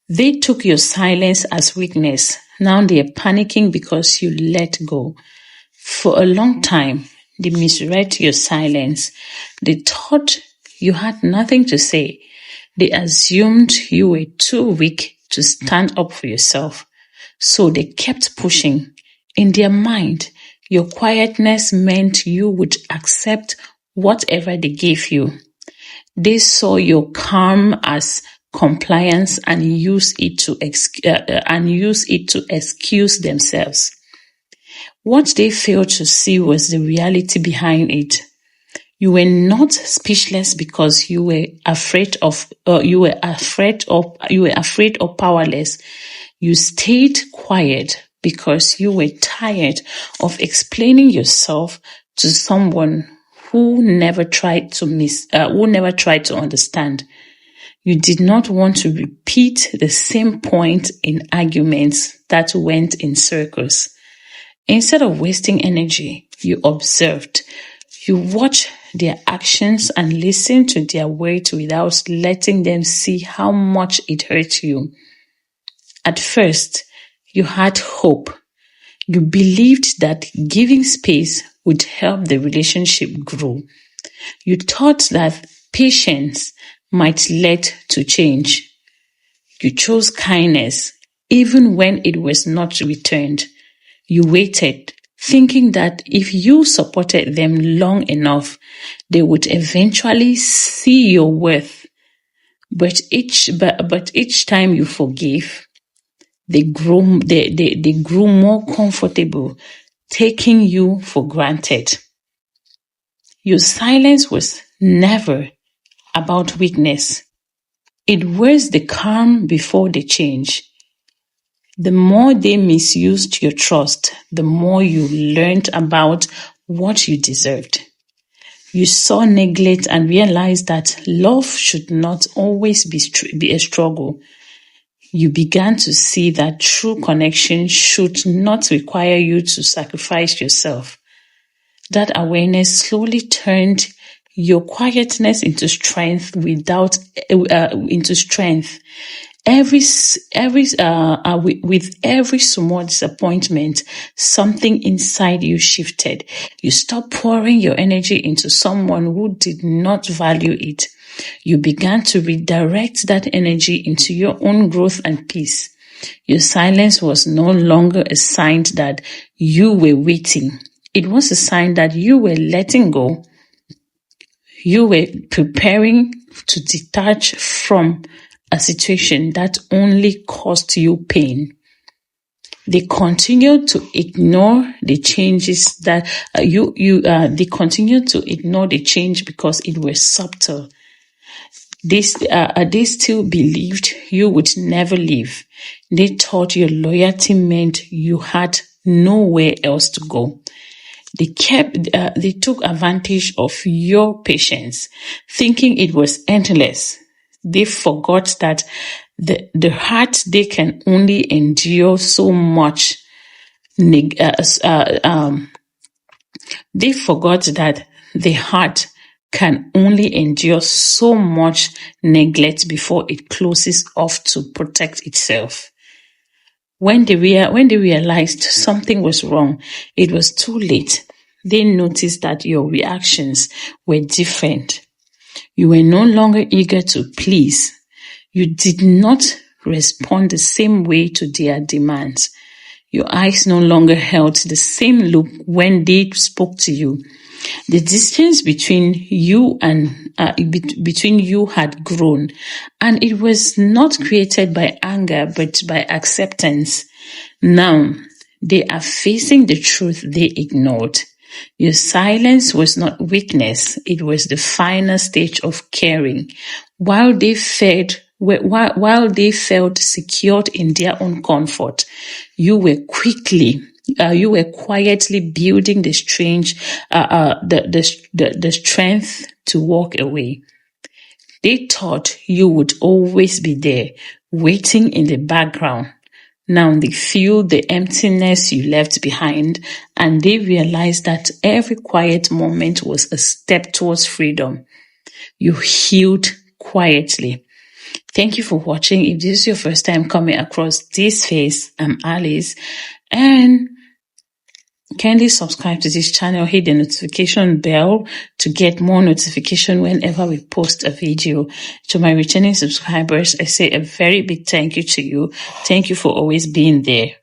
They took your silence as weakness. Now they are panicking because you let go. For a long time, they misread your silence. They thought you had nothing to say. They assumed you were too weak to stand up for yourself. So they kept pushing. In their mind, your quietness meant you would accept whatever they gave you. They saw your calm as compliance and use it to excuse themselves. What they failed to see was the reality behind it. You were not speechless because you were afraid or powerless. You stayed quiet because you were tired of explaining yourself to someone who never tried to understand. You did not want to repeat the same point in arguments that went in circles. Instead of wasting energy, you observed. You watched their actions and listened to their words without letting them see how much it hurt you. At first, you had hope. You believed that giving space would help the relationship grow. You thought that patience might lead to change. You chose kindness even when it was not returned. You waited, thinking that if you supported them long enough, they would eventually see your worth. But each time you forgave, they grew more comfortable, taking you for granted. Your silence was never about weakness. It was the calm before the change. The more they misused your trust, the more you learned about what you deserved. You saw neglect and realized that love should not always be a struggle. You began to see that true connection should not require you to sacrifice yourself. That awareness slowly turned your quietness into strength With every small disappointment, something inside you shifted. You stopped pouring your energy into someone who did not value it. You began to redirect that energy into your own growth and peace. Your silence was no longer a sign that you were waiting. It was a sign that you were letting go. You were preparing to detach from a situation that only caused you pain. They continued to ignore the changes that they continued to ignore the change because it was subtle. They still believed you would never leave. They thought your loyalty meant you had nowhere else to go. They took advantage of your patience, thinking it was endless. They forgot that the heart they can only endure so much. They forgot that the heart can only endure so much neglect before it closes off to protect itself. When they realized something was wrong, it was too late. They noticed that your reactions were different. You were no longer eager to please. You did not respond the same way to their demands. Your eyes no longer held the same look when they spoke to you. The distance between you had grown, and it was not created by anger but by acceptance. Now they are facing the truth they ignored. Your silence was not weakness, it was the final stage of caring. While they felt secured in their own comfort, you were quietly building the strength to walk away. They thought you would always be there, waiting in the background. Now they feel the emptiness you left behind, and they realize that every quiet moment was a step towards freedom. You healed quietly. Thank you for watching. If this is your first time coming across this face, I'm Alice, and kindly subscribe to this channel, hit the notification bell to get more notification whenever we post a video. To my returning subscribers, I say a very big thank you to you. Thank you for always being there.